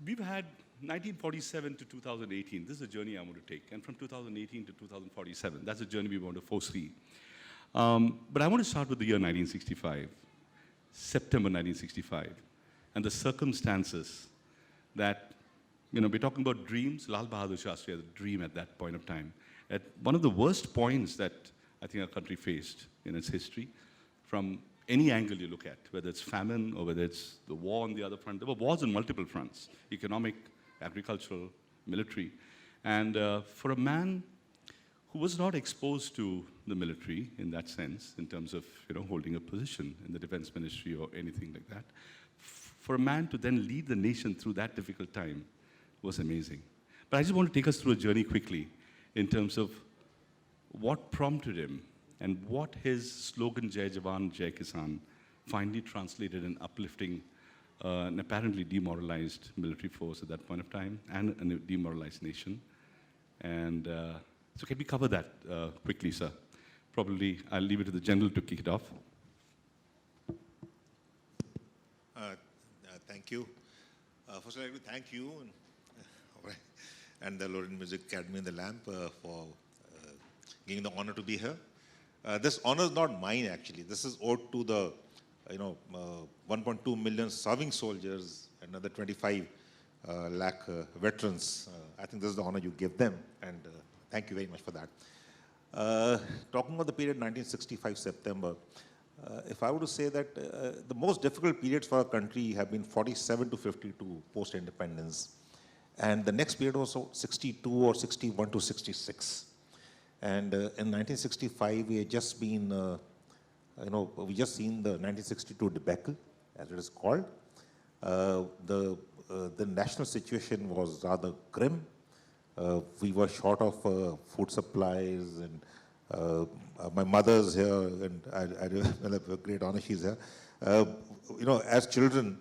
we've had 1947 to 2018. This is a journey I want to take. And from 2018 to 2047, that's a journey we want to foresee. But I want to start with the year 1965, September 1965, and the circumstances that, we're talking about dreams. Lal Bahadur Shastri had a dream at that point of time. At one of the worst points that I think our country faced in its history, from any angle you look at, whether it's famine or whether it's the war on the other front. There were wars on multiple fronts: economic, agricultural, military. And for a man who was not exposed to the military in that sense, in terms of holding a position in the defense ministry or anything like that, for a man to then lead the nation through that difficult time was amazing. But I just want to take us through a journey quickly in terms of what prompted him and what his slogan, Jai Jawan, Jai Kisan, finally translated in uplifting an apparently demoralized military force at that point of time and a demoralized nation. And so can we cover that quickly, sir? Probably I'll leave it to the general to kick it off. Thank you. First, I'd like to thank you and the Lorraine Music Academy and the LAMP for giving the honor to be here. This honor is not mine, actually. This is owed to the 1.2 million serving soldiers and another 25 lakh veterans. I think this is the honor you give them, and thank you very much for that. Talking about the period 1965 September, if I were to say that the most difficult periods for our country have been 47 to 52 post-independence, and the next period was 62 or 61 to 66. And in 1965, we had just been, we just seen the 1962 debacle, as it is called. The national situation was rather grim. We were short of food supplies, and my mother's here, and I have a great honor she's here. As children,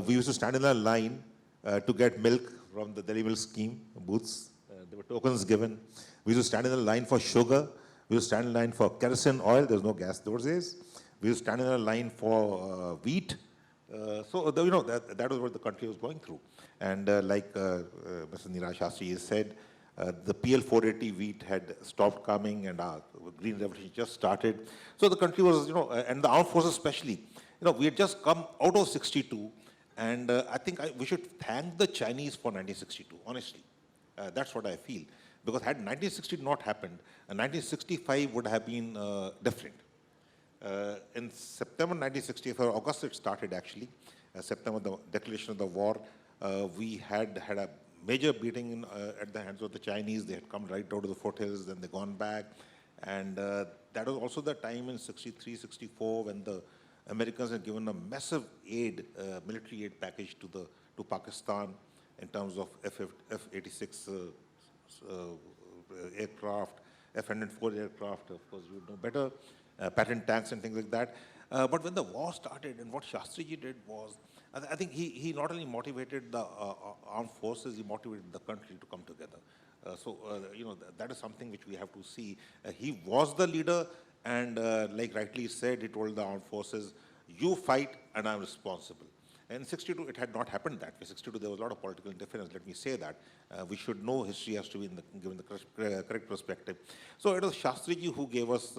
we used to stand in a line to get milk from the Delhi Milk Scheme booths. There were tokens given. We used to stand in a line for sugar. We used to stand in line for kerosene oil. There was no gas those days. We used to stand in a line for wheat. So that was what the country was going through. And like Mr. Niraj Shastri said, the PL 480 wheat had stopped coming, and our Green Revolution just started. So the country was, and the armed forces especially, we had just come out of 62, and I think we should thank the Chinese for 1962, honestly. That's what I feel. Because had 1960 not happened, 1965 would have been different. In September 1965, August it started actually, September, the declaration of the war, we had a major beating at the hands of the Chinese. They had come right out of the foothills, then they gone back. And that was also the time in 63, 64 when the Americans had given a massive aid, military aid package to Pakistan in terms of F-86 aircraft, F-104 aircraft, of course, you know better, patent tanks and things like that. But when the war started, and what Shastriji did was, I think he not only motivated the armed forces, he motivated the country to come together. That is something which we have to see. He was the leader, and like rightly said, he told the armed forces, you fight and I'm responsible. In 62, it had not happened that way. 62, there was a lot of political interference, let me say that. We should know history has to be given the correct perspective. So it was Shastriji who gave us,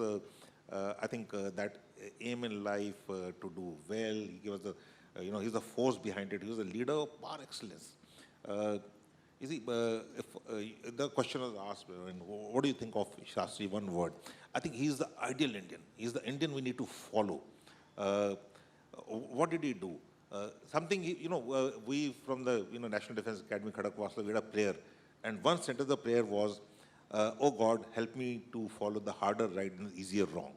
I think, that aim in life to do well. He gave us the, he's the force behind it. He was a leader of par excellence. You see, if the question was asked, what do you think of Shastri, one word? I think he's the ideal Indian. He's the Indian we need to follow. What did he do? Something, we from the National Defense Academy, Khadakwasla, we had a prayer. And one sentence of the prayer was, oh God, help me to follow the harder right and the easier wrong.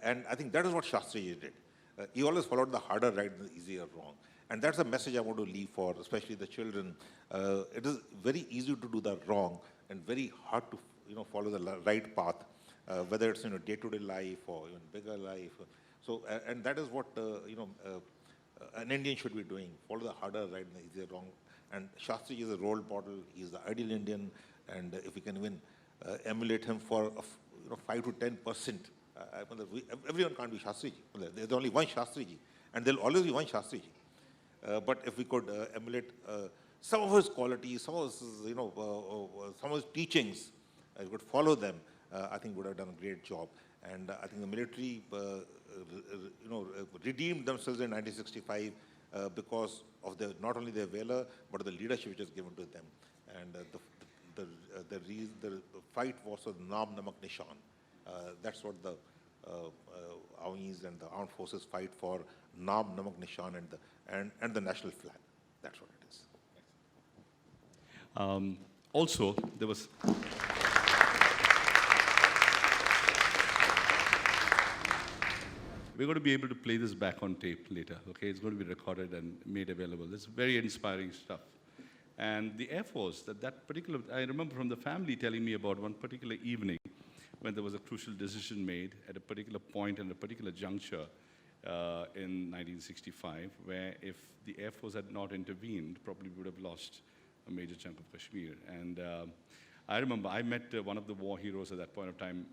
And I think that is what Shastriji did. He always followed the harder right and the easier wrong. And that's a message I want to leave for, especially the children. It is very easy to do the wrong and very hard to follow the right path, whether it's day-to-day life or even bigger life. So, and that is what an Indian should be doing, follow the harder right and the easier wrong. And Shastri is a role model, he's the ideal Indian, and if we can even emulate him for 5 to 10%, everyone can't be Shastriji. There's only one Shastriji, and there'll always be one Shastriji. But if we could emulate some of his qualities, some of his, some of his teachings, we could follow them, I think would have done a great job. And I think the military, redeemed themselves in 1965 because of not only their valor, but the leadership which was given to them. And the fight was for the Naam Namak Nishan. That's what the armies and the armed forces fight for, Naam Namak Nishan and the national flag. That's what it is. Also, there was... We're going to be able to play this back on tape later, okay? It's going to be recorded and made available. It's very inspiring stuff. And the Air Force, that particular, I remember from the family telling me about one particular evening when there was a crucial decision made at a particular point and a particular juncture in 1965, where if the Air Force had not intervened, probably would have lost a major chunk of Kashmir. And I remember I met one of the war heroes at that point of time,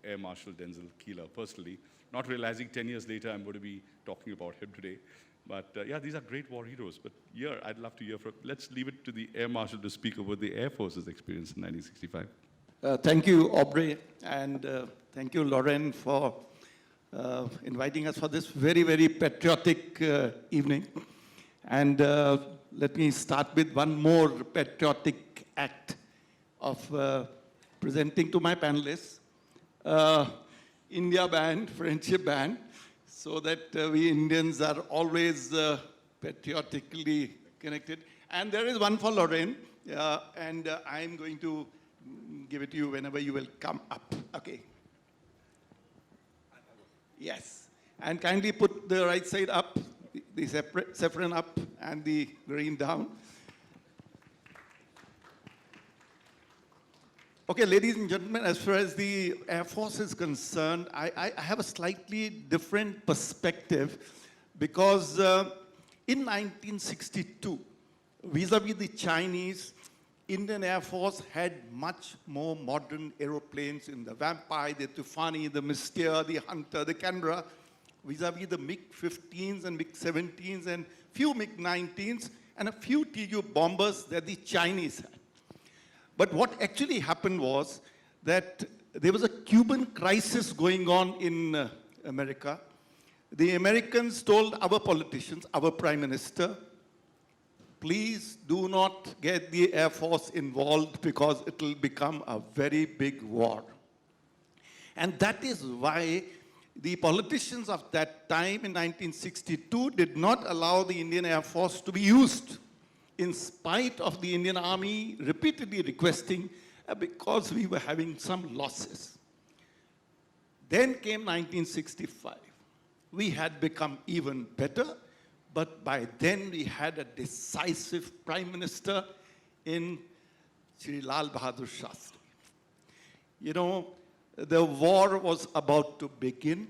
Air Marshal Denzel Keeler personally, not realizing 10 years later I'm going to be talking about him today. But yeah, these are great war heroes. But here, I'd love to hear from, let's leave it to the Air Marshal to speak about the Air Force's experience in 1965. Thank you, Aubrey, and thank you, Lauren, for inviting us for this very, very patriotic evening. And let me start with one more patriotic act of presenting to my panelists. India band, friendship band, so that we Indians are always patriotically connected. And there is one for Lauren, and I'm going to give it to you whenever you will come up. Okay. Yes. And kindly put the right side up, the saffron up, and the green down. Okay, ladies and gentlemen, as far as the Air Force is concerned, I have a slightly different perspective because in 1962, vis-a-vis the Chinese, Indian Air Force had much more modern aeroplanes in the Vampire, the Tufani, the Mystere, the Hunter, the Canberra, vis-a-vis the MiG-15s and MiG-17s and few MiG-19s and a few Tu bombers that the Chinese had. But what actually happened was that there was a Cuban crisis going on in America. The Americans told our politicians, our Prime Minister, please do not get the Air Force involved because it will become a very big war. And that is why the politicians of that time in 1962 did not allow the Indian Air Force to be used, in spite of the Indian Army repeatedly requesting, because we were having some losses. Then came 1965. We had become even better, but by then we had a decisive Prime Minister in Shri Lal Bahadur Shastri. You know, the war was about to begin.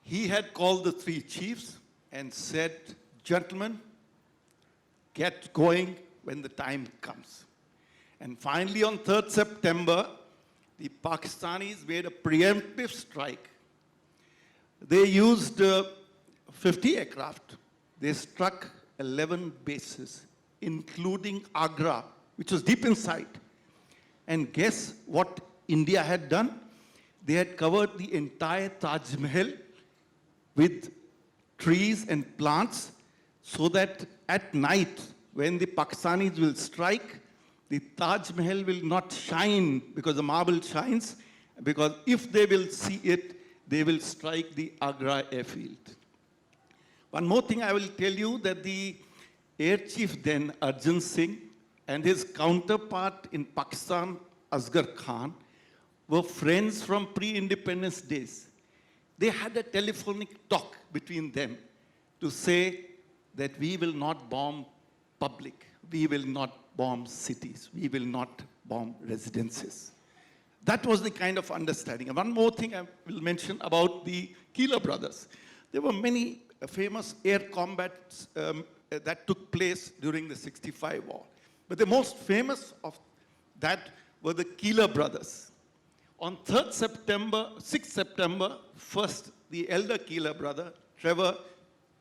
He had called the three chiefs and said, gentlemen, get going when the time comes. And finally, on 3rd September, the Pakistanis made a preemptive strike. They used 50 aircraft. They struck 11 bases, including Agra, which was deep inside. And guess what India had done? They had covered the entire Taj Mahal with trees and plants, so that at night, when the Pakistanis will strike, the Taj Mahal will not shine because the marble shines, because if they will see it, they will strike the Agra airfield. One more thing I will tell you, that the Air Chief then, Arjun Singh, and his counterpart in Pakistan, Asghar Khan, were friends from pre-independence days. They had a telephonic talk between them to say that we will not bomb public, we will not bomb cities, we will not bomb residences. That was the kind of understanding. And one more thing I will mention about the Keeler brothers. There were many famous air combats that took place during the 65 war. But the most famous of that were the Keeler brothers. On 6th September, first, the elder Keeler brother, Trevor,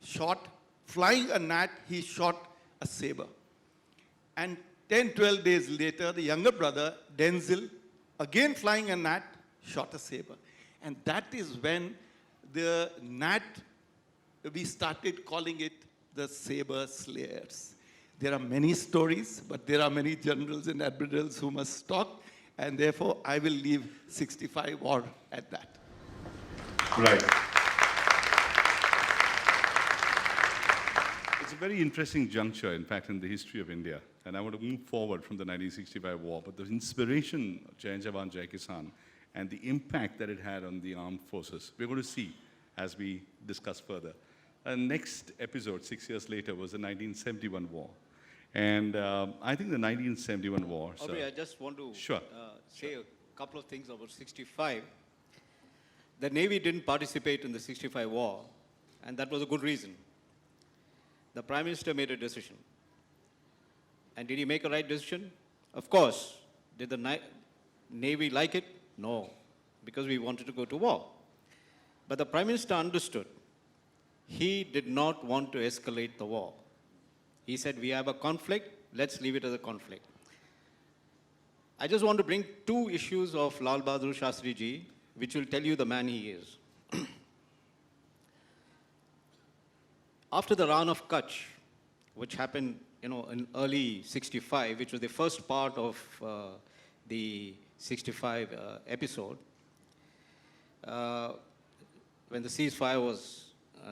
shot flying a gnat, he shot a saber. And 10, 12 days later, the younger brother, Denzil, again flying a gnat, shot a saber. And that is when the gnat, we started calling it the saber slayers. There are many stories, but there are many generals and admirals who must talk, and therefore I will leave 65 war at that. Right. It's a very interesting juncture, in fact, in the history of India. And I want to move forward from the 1965 war, but the inspiration of Jai Jawan, Jai Kisan, and the impact that it had on the armed forces, we're going to see as we discuss further. Next episode, 6 years later, was the 1971 war. And I think the 1971 war... Aubrey, I just want to Sure. say a couple of things about 65. The Navy didn't participate in the 65 war, and that was a good reason. The Prime Minister made a decision. And did he make a right decision? Of course. Did the Navy like it? No, because we wanted to go to war. But the Prime Minister understood. He did not want to escalate the war. He said, we have a conflict, let's leave it as a conflict. I just want to bring two issues of Lal Bahadur Shastri Ji, which will tell you the man he is. After the Ran of Kutch, which happened in early 65, which was the first part of the 65 episode, when the ceasefire was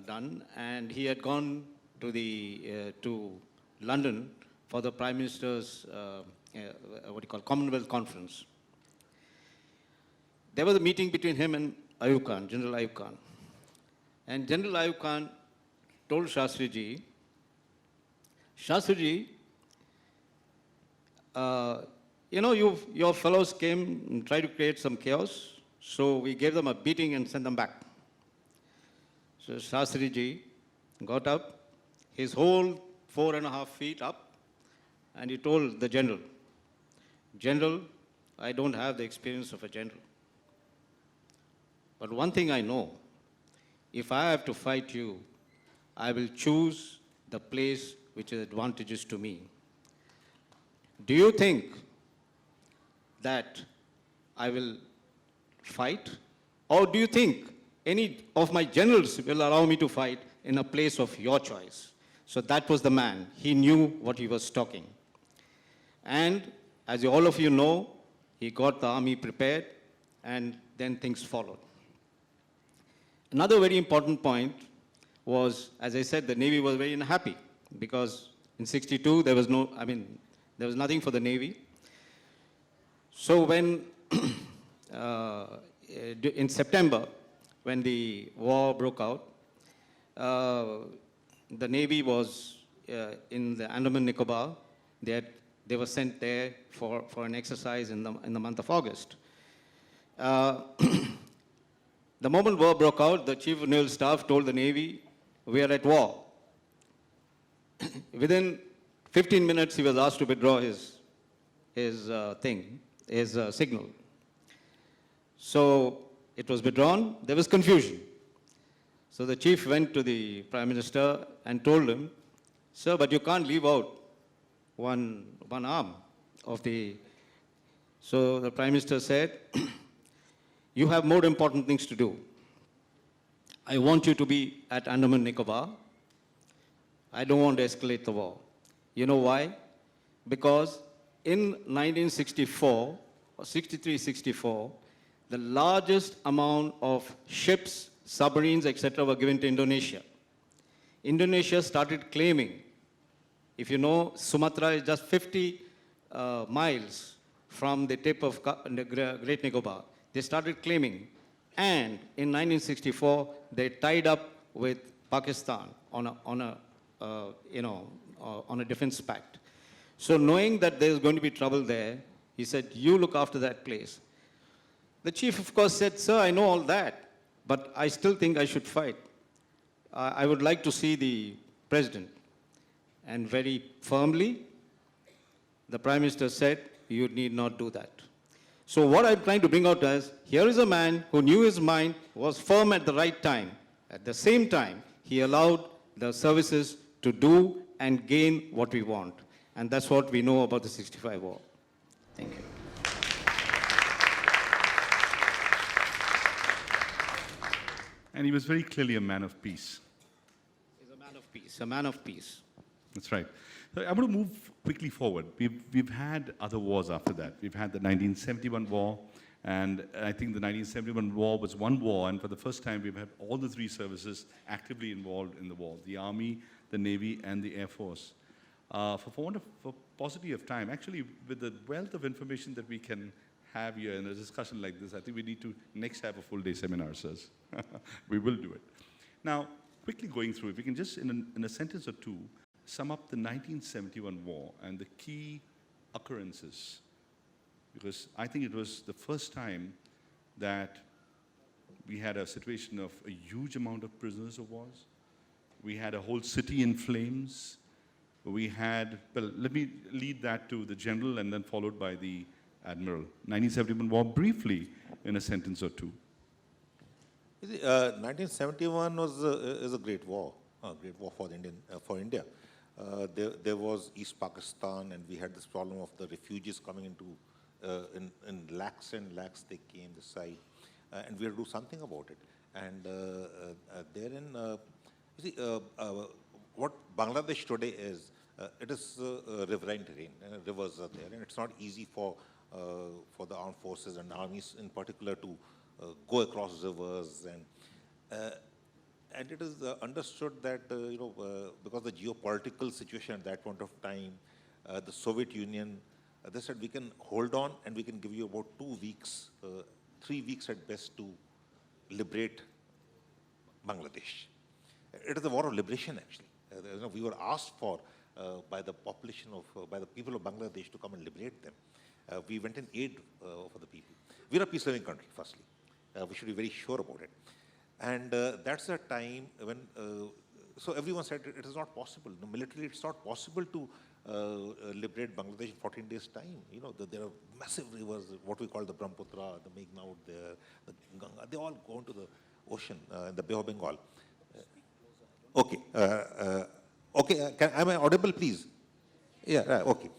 done, and he had gone to to London for the Prime Minister's Commonwealth Conference. There was a meeting between him and Ayub Khan, General Ayub Khan. And General Ayub Khan told Shastri Ji, your fellows came and tried to create some chaos, so we gave them a beating and sent them back. So Shastri Ji got up, his whole 4.5 feet up, and he told the general, General, I don't have the experience of a general. But one thing I know, if I have to fight you, I will choose the place which is advantageous to me. Do you think that I will fight? Or do you think any of my generals will allow me to fight in a place of your choice? So that was the man. He knew what he was talking. And as all of you know, he got the army prepared, and then things followed. Another very important point was, as I said, the Navy was very unhappy because in 62 there was there was nothing for the Navy. So when in September, when the war broke out, the Navy was in the Andaman Nicobar. They were sent there for an exercise in the month of August. The moment war broke out, the Chief of Naval Staff told the Navy, we are at war. Within 15 minutes, he was asked to withdraw his signal. So it was withdrawn. There was confusion. So the chief went to the Prime Minister and told him, sir, but you can't leave out one arm of the... So the Prime Minister said, you have more important things to do. I want you to be at Andaman Nicobar. I don't want to escalate the war. You know why? Because in 1964, or 63-64, the largest amount of ships, submarines, etc. were given to Indonesia. Indonesia started claiming, if you know, Sumatra is just 50 miles from the tip of the Great Nicobar. They started claiming, and in 1964, they tied up with Pakistan on a defense pact. So knowing that there's going to be trouble there, he said, you look after that place. The chief, of course, said, sir, I know all that, but I still think I should fight. I would like to see the president. And very firmly, the Prime Minister said, you need not do that. So what I'm trying to bring out is, here is a man who knew his mind, was firm at the right time. At the same time, he allowed the services to do and gain what we want. And that's what we know about the 65 war. Thank you. And he was very clearly a man of peace. He's a man of peace, a man of peace. That's right. So I'm going to move quickly forward. We've had other wars after that. We've had the 1971 war, and I think the 1971 war was one war, and for the first time we've had all the three services actively involved in the war: the Army, the Navy, and the Air Force. For paucity of time, actually, with the wealth of information that we can have here in a discussion like this, I think we need to next have a full-day seminar, sirs. We will do it. Now, quickly going through, if we can just, in a sentence or two, sum up the 1971 war and the key occurrences, because I think it was the first time that we had a situation of a huge amount of prisoners of war. We had a whole city in flames. We had, well, let me lead that to the general and then followed by the Admiral. 1971 war, briefly, in a sentence or two. 1971 is a great war for India. There was East Pakistan, and we had this problem of the refugees coming into, in lakhs and lakhs they came this side, and we had to do something about it. And therein, you see, what Bangladesh today is, it is riverine terrain, rivers are there, and it's not easy for the armed forces and armies in particular to go across rivers, and it is understood that because the geopolitical situation at that point of time, the Soviet Union, they said we can hold on and we can give you about 2 weeks, 3 weeks at best to liberate Bangladesh. It is a war of liberation, actually. We were asked for by the population by the people of Bangladesh to come and liberate them. We went in aid for the people. We're a peace-loving country, firstly. We should be very sure about it. And that's a time when, so everyone said it is not possible. No, militarily, it's not possible to liberate Bangladesh in 14 days' time. There are massive rivers, what we call the Brahmaputra, the Meghna out there, the Ganga, they all go into the ocean, in the Bay of Bengal. Okay. Am I audible, please? Yeah, okay.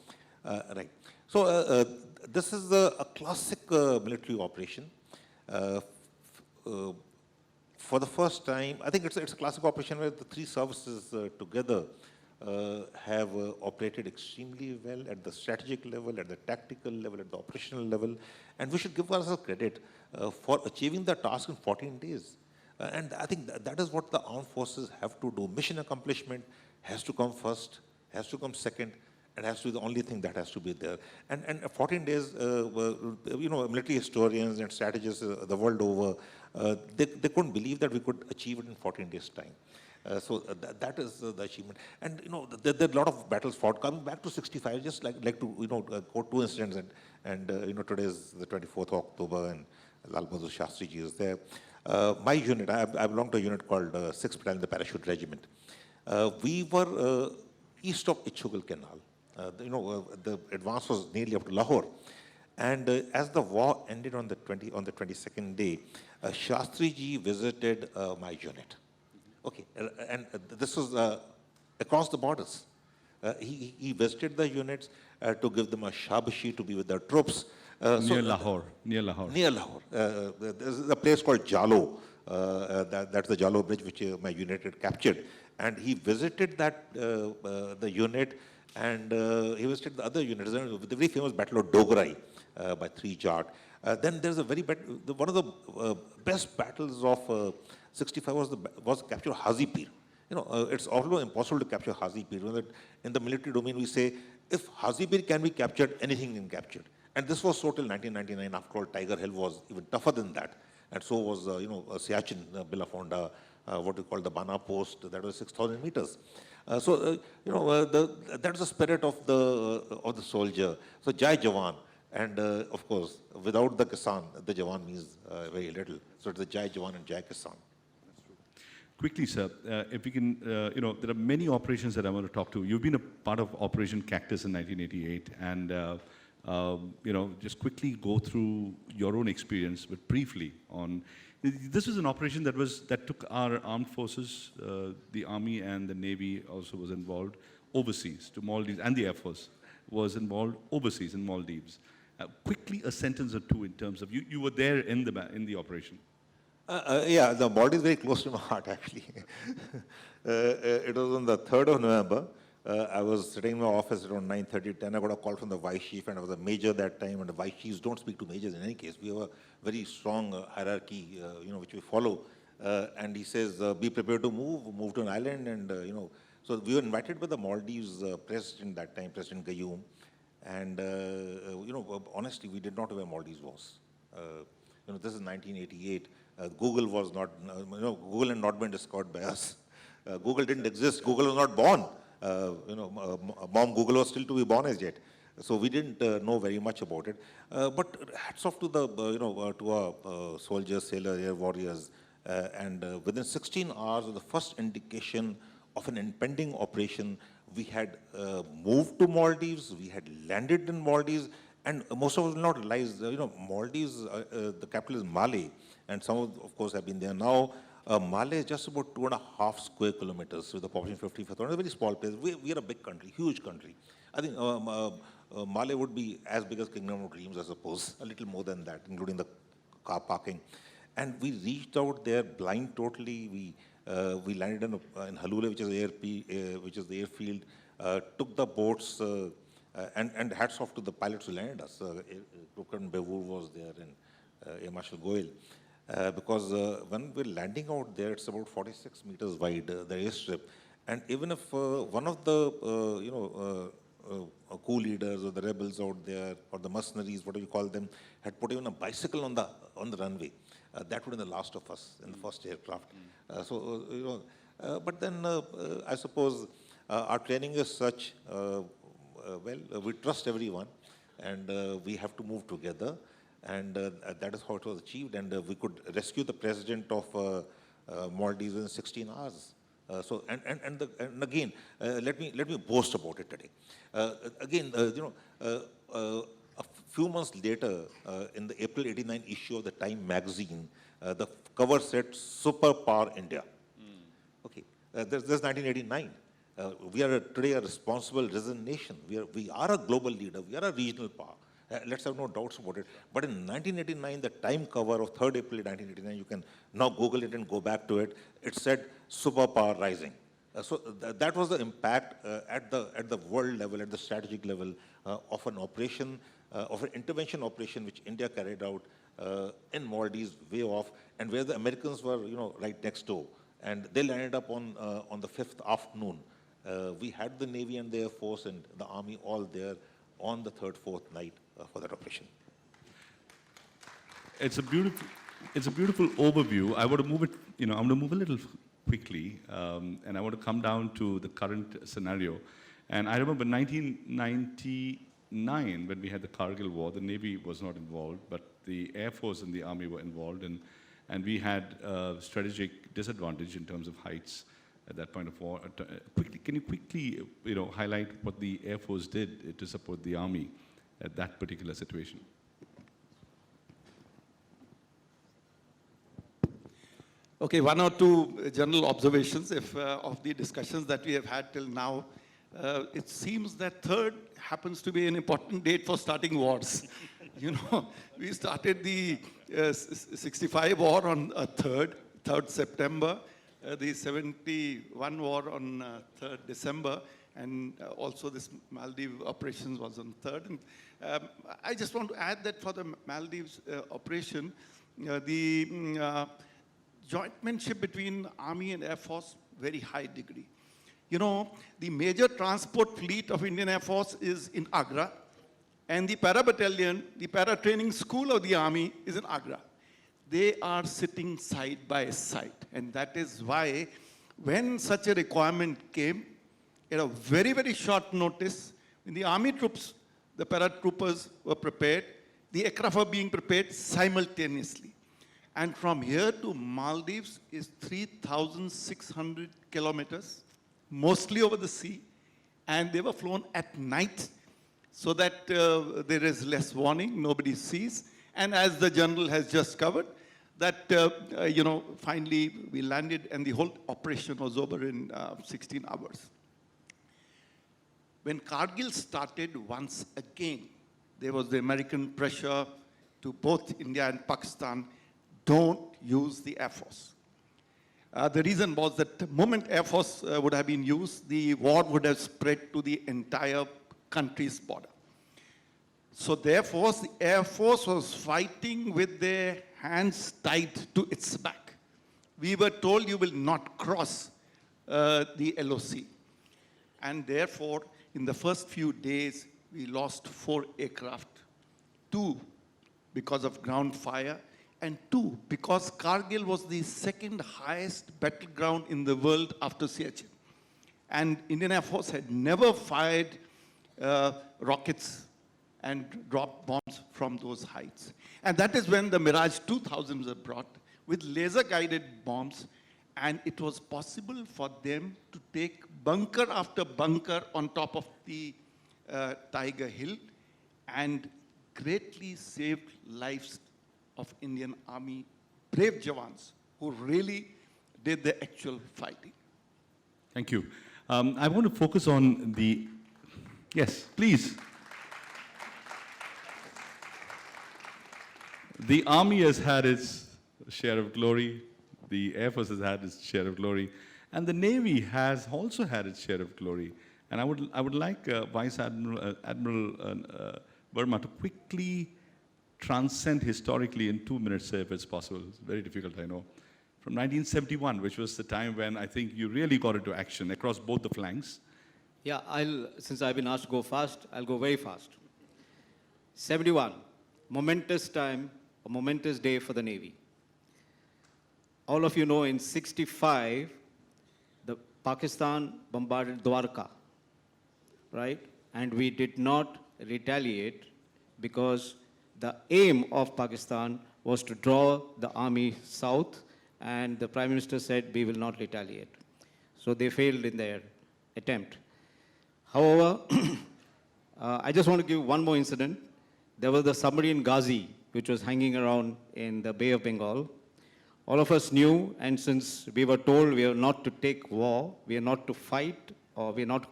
Right. So this is a classic military operation. For the first time, I think it's a classic operation where the three services together have operated extremely well at the strategic level, at the tactical level, at the operational level, and we should give ourselves credit for achieving the task in 14 days. And I think that is what the armed forces have to do. Mission accomplishment has to come first, has to come second, and has to be the only thing that has to be there. And 14 days, military historians and strategists the world over, they couldn't believe that we could achieve it in 14 days' time. So that is the achievement. And there are a lot of battles fought. Coming back to 65, I just like to quote two incidents. And today is the 24th of October, and Lal Bahadur Shastri ji is there. My unit, I belong to a unit called 6th Battalion, the Parachute Regiment. We were east of Ichhugal Canal. The advance was nearly up to Lahore. And as the war ended on the 22nd day, Shastri ji visited my unit. Okay, and this was across the borders. He visited the units to give them a shabashi to be with their troops. Near Lahore. Near Lahore. There's a place called Jalo. That's the Jalo bridge which my unit had captured. And he visited the unit, and he visited the other units. The very famous Battle of Dogarai by 3 Jat. Then there's a one of the best battles of 65 was the capture of Hazipir. It's although impossible to capture Hazipir. In the military domain, we say, if Hazipir can be captured, anything can be captured. And this was so till 1999. After all, Tiger Hill was even tougher than that. And so was, Siachen, Belafonda, what we call the Bana Post, that was 6,000 meters. That's the spirit of the soldier. So Jai Jawan, and of course, without the Kisan, the Jawan means very little. So it's the Jai Jawan and Jai Kisan. Quickly, sir, if we can, there are many operations that I want to talk to. You've been a part of Operation Cactus in 1988, and just quickly go through your own experience, but briefly on. This was an operation that took our armed forces, the Army and the Navy also was involved overseas to Maldives, and the Air Force was involved overseas in Maldives. Quickly, a sentence or two in terms of you were there in the operation. Yeah, the Maldives is very close to my heart, actually. It was on the 3rd of November. I was sitting in my office around 9:30, 10. I got a call from the vice chief, and I was a major that time, and the vice chiefs don't speak to majors in any case. We have a very strong hierarchy, which we follow. And he says, be prepared to move to an island, and, So we were invited by the Maldives president that time, President Gayoom. And, honestly, we did not know where Maldives was. This is 1988. Google was not, Google had not been discovered by us. Google didn't exist. Google was not born. Mom Google was still to be born as yet. So we didn't know very much about it. But hats off to the, to our soldiers, sailors, air warriors. And within 16 hours of the first indication of an impending operation, we had moved to Maldives, we had landed in Maldives, and most of us will not realize, Maldives, the capital is Malé, and some of course have been there now. Malé is just about 2.5 square kilometers with a population of 55,000. It's a very small place. We are a big country, huge country. I think Malé would be as big as Kingdom of Dreams, I suppose, a little more than that, including the car parking. And we reached out there blind totally. We landed in Halule, which is the airfield, took the boats, and hats off to the pilots who landed us. Lieutenant Bevoor was there, and Air Marshal Goyal. Because when we're landing out there, it's about 46 meters wide, the airstrip. And even if one of the, coup leaders or the rebels out there, or the mercenaries, whatever you call them, had put even a bicycle on the runway, that would have been the last of us in the first aircraft. But then I suppose our training is such, we trust everyone, and we have to move together. And that is how it was achieved. And we could rescue the president of Maldives in 16 hours. And again, let me boast about it today. Again, a few months later, in the April '89 issue of the Time magazine, the cover said "Superpower India." Okay, there's 1989. We are today a responsible, risen nation. We are a global leader. We are a regional power. Let's have no doubts about it. But in 1989, the Time cover of 3rd April 1989, you can now Google it and go back to it. It said "Superpower Rising." So that was the impact at the world level, at the strategic level of an operation, of an intervention operation which India carried out in Maldives, way off, and where the Americans were, right next door, and they landed up on the 5th afternoon. We had the Navy and the Air Force and the Army all there on the 3rd, 4th night for that operation. It's a beautiful overview. I want to move it, I'm going to move a little quickly, and I want to come down to the current scenario. And I remember 1999, when we had the Kargil War, the Navy was not involved, but the Air Force and the Army were involved, and we had a strategic disadvantage in terms of heights at that point of war. Can you quickly, highlight what the Air Force did to support the Army at that particular situation? Okay, one or two general observations of the discussions that we have had till now. It seems that 3rd happens to be an important date for starting wars. We started the 65 war on 3rd September, the 71 war on 3rd December, and also this Maldives operations was on 3rd. And, I just want to add that for the Maldives operation, the jointmanship between Army and Air Force, very high degree. The major transport fleet of Indian Air Force is in Agra, and the para battalion, the para training school of the Army is in Agra. They are sitting side by side, and that is why when such a requirement came, at a very, very short notice, when the Army troops, the paratroopers were prepared, the aircraft were being prepared simultaneously. And from here to Maldives is 3,600 kilometers, mostly over the sea, and they were flown at night. so that there is less warning, nobody sees. And as the general has just covered, that, finally we landed and the whole operation was over in 16 hours. When Kargil started once again, there was the American pressure to both India and Pakistan, don't use the Air Force. The reason was that the moment Air Force would have been used, the war would have spread to the entire country's border. So therefore, the Air Force was fighting with their hands tied to its back. We were told you will not cross the LOC. And therefore, in the first few days, we lost 4 aircraft, 2 because of ground fire, and 2 because Kargil was the second highest battleground in the world after Siachen. And Indian Air Force had never fired rockets and dropped bombs from those heights. And that is when the Mirage 2000s were brought with laser-guided bombs, and it was possible for them to take bunker after bunker on top of the Tiger Hill and greatly saved lives of Indian Army brave Jawans who really did the actual fighting. Thank you. I want to focus on the, yes, please. The Army has had its share of glory, the Air Force has had its share of glory, and the Navy has also had its share of glory. And I would like Vice Admiral Varma to quickly transcend historically in 2 minutes, if it's possible. It's very difficult, I know. From 1971, which was the time when I think you really got into action across both the flanks. Yeah, since I've been asked to go fast, I'll go very fast. 71, momentous time, a momentous day for the Navy. All of you know in 65, the Pakistan bombarded Dwarka, right? And we did not retaliate because the aim of Pakistan was to draw the army south, and the Prime Minister said, we will not retaliate. So they failed in their attempt. However, I just want to give one more incident. There was the submarine Ghazi, which was hanging around in the Bay of Bengal. All of us knew, and since we were told we are not to take war, we are not to fight, or we are not to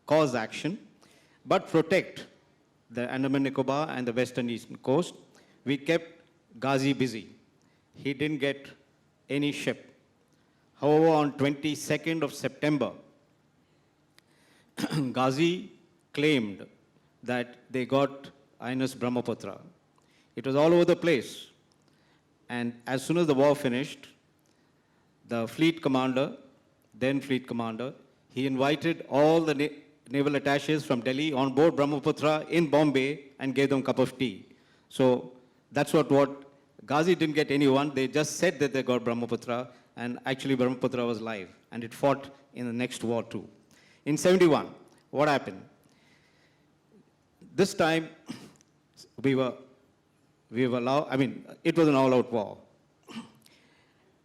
cause action, but protect the Andaman Nicobar and the western eastern coast, we kept Ghazi busy. He didn't get any ship. However, on 22nd of September, Ghazi claimed that they got INS Brahmaputra. It was all over the place. And as soon as the war finished, the fleet commander, then fleet commander, he invited all the naval attaches from Delhi on board Brahmaputra in Bombay and gave them a cup of tea. So that's what Ghazi didn't get anyone. They just said that they got Brahmaputra, and actually Brahmaputra was live, and it fought in the next war too. In 71, what happened? This time, it was an all-out war.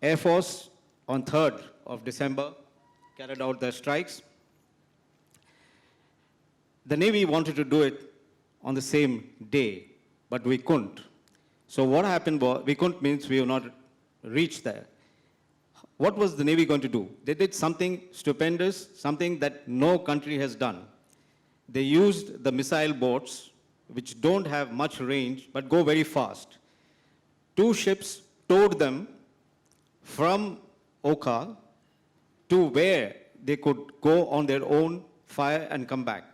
Air Force on 3rd of December carried out their strikes. The Navy wanted to do it on the same day, but we couldn't. So what happened was, we couldn't means we have not reached there. What was the Navy going to do? They did something stupendous, something that no country has done. They used the missile boats, which don't have much range, but go very fast. 2 ships towed them from Oka to where they could go on their own, fire and come back.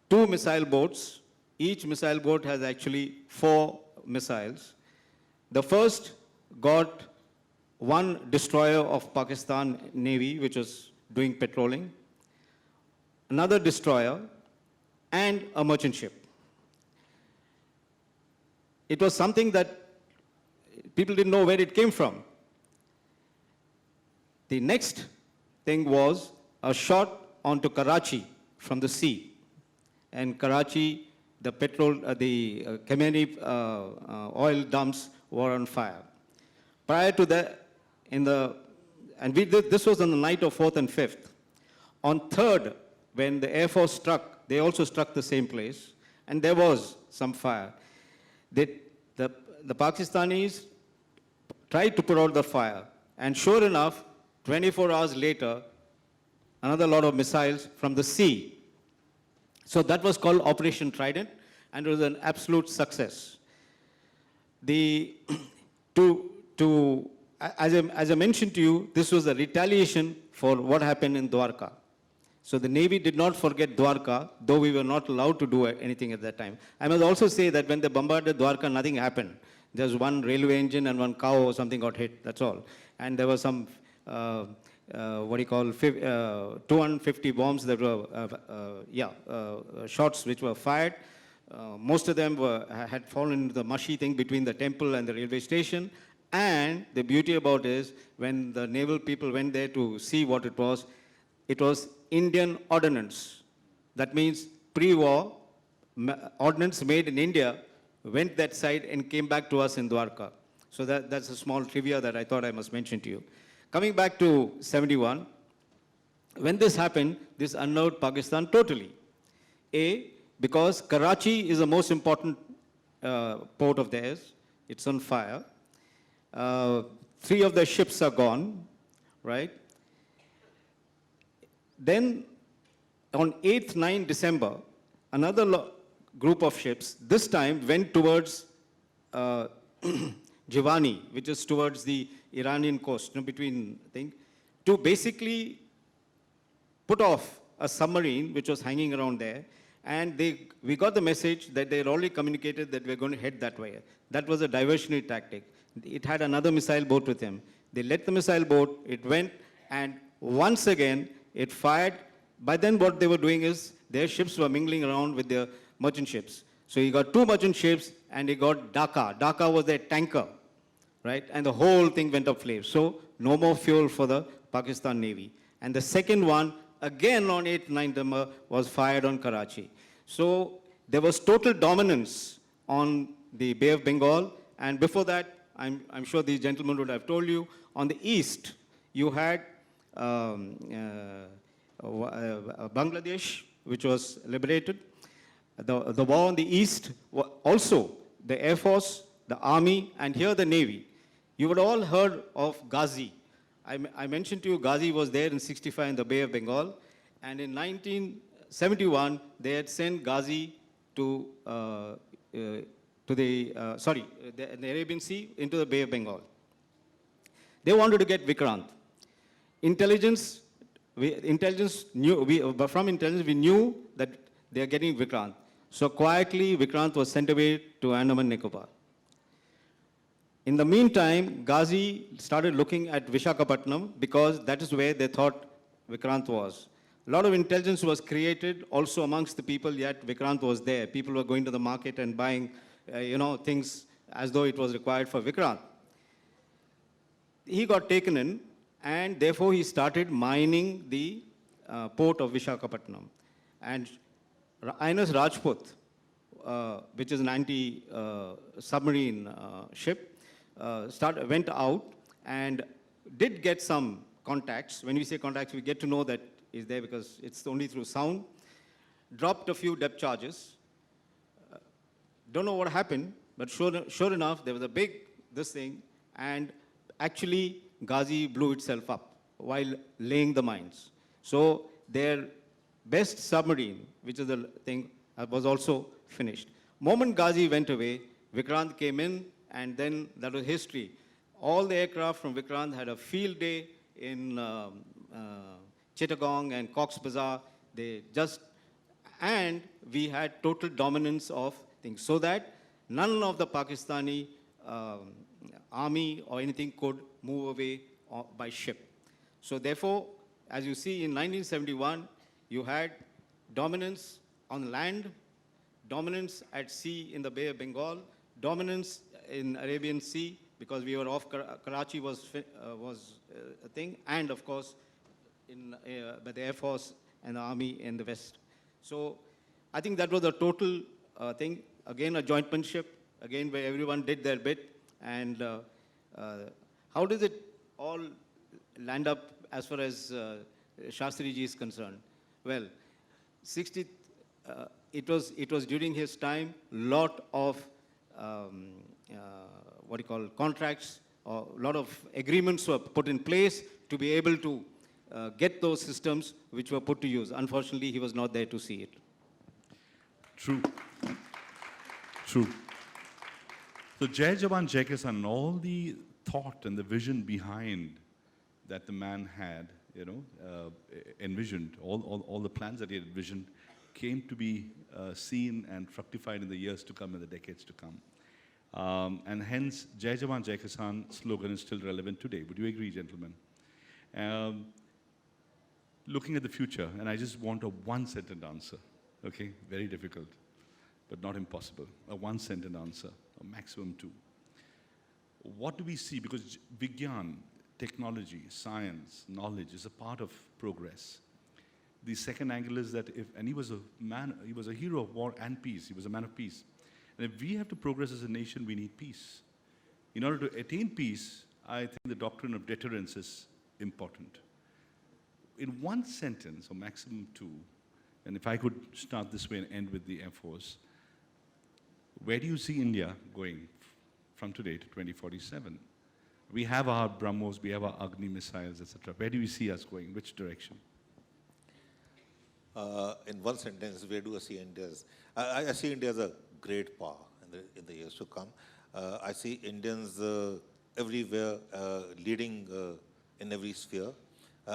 2 missile boats, each missile boat has actually 4 missiles. The first got 1 destroyer of Pakistan Navy, which was doing patrolling, another destroyer, and a merchant ship. It was something that people didn't know where it came from. The next thing was a shot onto Karachi from the sea. And Karachi, the Khamenei oil dumps were on fire. Prior to that, this was on the night of 4th and 5th. On 3rd, when the Air Force struck they also struck the same place, and there was some fire. The Pakistanis tried to put out the fire, and sure enough, 24 hours later, another lot of missiles from the sea. So that was called Operation Trident, and it was an absolute success. As I mentioned to you, this was a retaliation for what happened in Dwarka. So the Navy did not forget Dwarka, though we were not allowed to do anything at that time. I must also say that when they bombarded Dwarka, nothing happened. There was one railway engine and one cow or something got hit, that's all. And there were some, 250 bombs that were, shots which were fired. Most of them had fallen into the mushy thing between the temple and the railway station. And the beauty about it is, when the naval people went there to see what it was Indian ordnance. That means pre-war ordnance made in India went that side and came back to us in Dwarka. So that's a small trivia that I thought I must mention to you. Coming back to 71, when this happened, this unnerved Pakistan totally. Because Karachi is the most important port of theirs. It's on fire. 3 of their ships are gone, right? Then on 8th, 9th December, another group of ships, this time went towards Jivani, which is towards the Iranian coast, between, I think, to basically put off a submarine which was hanging around there. And we got the message that they had already communicated that we're going to head that way. That was a diversionary tactic. It had another missile boat with him. They let the missile boat, it went, and once again, it fired. By then, what they were doing is their ships were mingling around with their merchant ships. So he got 2 merchant ships, and he got Dhaka. Dhaka was their tanker, right? And the whole thing went up flames. So no more fuel for the Pakistan Navy. And the second one, again on 8th, 9th December, was fired on Karachi. So there was total dominance on the Bay of Bengal. And before that, I'm sure these gentlemen would have told you, on the east, you had Bangladesh, which was liberated. The war on the east, also the Air Force, the Army, and here the Navy. You would all heard of Ghazi. I mentioned to you, Ghazi was there in 65 in the Bay of Bengal. And in 1971, they had sent Ghazi to the Arabian Sea into the Bay of Bengal. They wanted to get Vikrant. From intelligence, we knew that they are getting Vikrant. So quietly, Vikrant was sent away to Andaman Nicobar. In the meantime, Ghazi started looking at Vishakhapatnam because that is where they thought Vikrant was. A lot of intelligence was created also amongst the people, yet Vikrant was there. People were going to the market and buying, things as though it was required for Vikrant. He got taken in, and therefore he started mining the port of Vishakhapatnam. And INS Rajput, which is an anti-submarine ship, went out and did get some contacts. When we say contacts, we get to know that is there because it's only through sound. Dropped a few depth charges. Don't know what happened, but sure enough, there was a big thing, and actually Ghazi blew itself up while laying the mines. So their best submarine, which is the thing, was also finished. Moment Ghazi went away, Vikrant came in, and then that was history. All the aircraft from Vikrant had a field day in Chittagong and Cox's Bazar. And we had total dominance of things, so that none of the Pakistani army or anything could move away by ship. So therefore, as you see, in 1971, you had dominance on land, dominance at sea in the Bay of Bengal, dominance in Arabian Sea, because we were off, Karachi was a thing, and of course, by the Air Force and the Army in the West. So I think that was a total thing. Again, a jointmanship, again, where everyone did their bit. And how does it all land up as far as Shastri ji is concerned? Well, it was during his time, lot of contracts, or a lot of agreements were put in place to be able to get those systems which were put to use. Unfortunately, he was not there to see it. True. True. So Jai Jawan Jai Kisan, all the thought and the vision behind that the man had, envisioned, all the plans that he had envisioned came to be seen and fructified in the years to come and the decades to come. And hence, Jai Jawan Jai Kisan slogan is still relevant today. Would you agree, gentlemen? Looking at the future, and I just want a one-sentence answer, okay? Very difficult, but not impossible. A one-sentence answer, a maximum two. What do we see? Because Vigyan, technology, science, knowledge is a part of progress. The second angle is that and he was a man, he was a hero of war and peace. He was a man of peace. And if we have to progress as a nation, we need peace. In order to attain peace, I think the doctrine of deterrence is important. In one sentence, or maximum two, and if I could start this way and end with the Air Force, where do you see India going from today to 2047? We have our BrahMos, we have our Agni missiles, etc. Where do you see us going? Which direction? In one sentence, where do I see India as? I see India as a great power in the years to come. I see Indians everywhere leading in every sphere.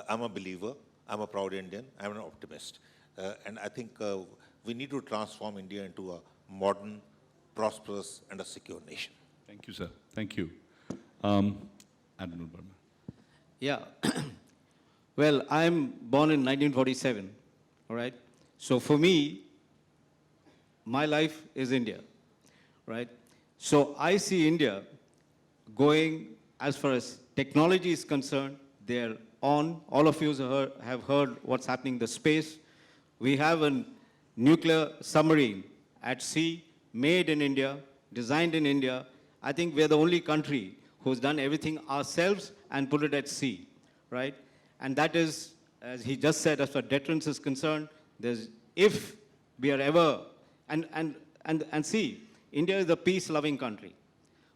I'm a believer. I'm a proud Indian. I'm an optimist. And I think we need to transform India into a modern, prosperous, and a secure nation. Thank you, sir. Thank you. Admiral Varma. Yeah. Well, I'm born in 1947, all right? So for me, my life is India, right? So I see India going, as far as technology is concerned, they're on. All of you have heard what's happening in the space. We have a nuclear submarine at sea, made in India, designed in India. I think we're the only country who's done everything ourselves and put it at sea, right? And that is, as he just said, as far as deterrence is concerned, if we are ever, and see, India is a peace-loving country.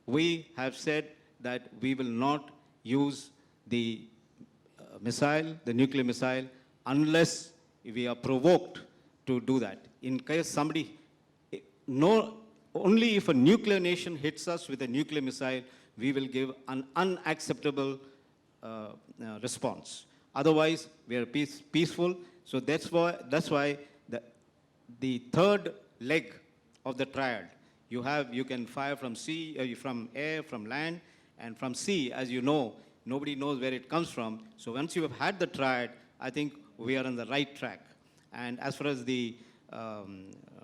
We have said that we will not use the missile, the nuclear missile, unless we are provoked to do that. In case somebody, only if a nuclear nation hits us with a nuclear missile, we will give an unacceptable response. Otherwise, we are peaceful. So that's why the third leg of the triad, you can fire from sea, from air, from land, and from sea, as you know, nobody knows where it comes from. So once you have had the triad, I think we are on the right track. And as far as the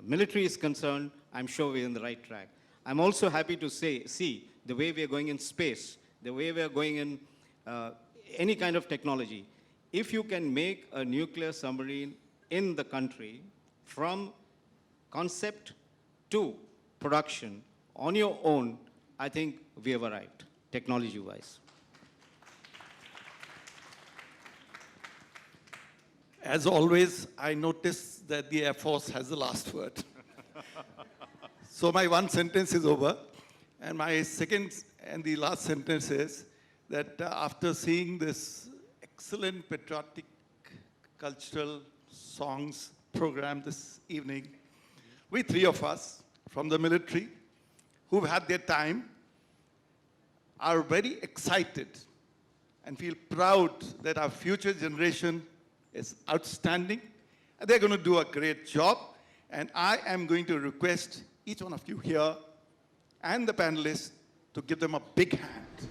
military is concerned, I'm sure we're on the right track. I'm also happy to see the way we are going in space, the way we are going in any kind of technology. If you can make a nuclear submarine in the country from concept to production on your own, I think we have arrived, technology-wise. As always, I notice that the Air Force has the last word. So my one sentence is over. And my second and the last sentence is that after seeing this excellent patriotic cultural songs program this evening, we three of us from the military who've had their time are very excited and feel proud that our future generation is outstanding. And they're going to do a great job. And I am going to request each one of you here and the panelists to give them a big hand.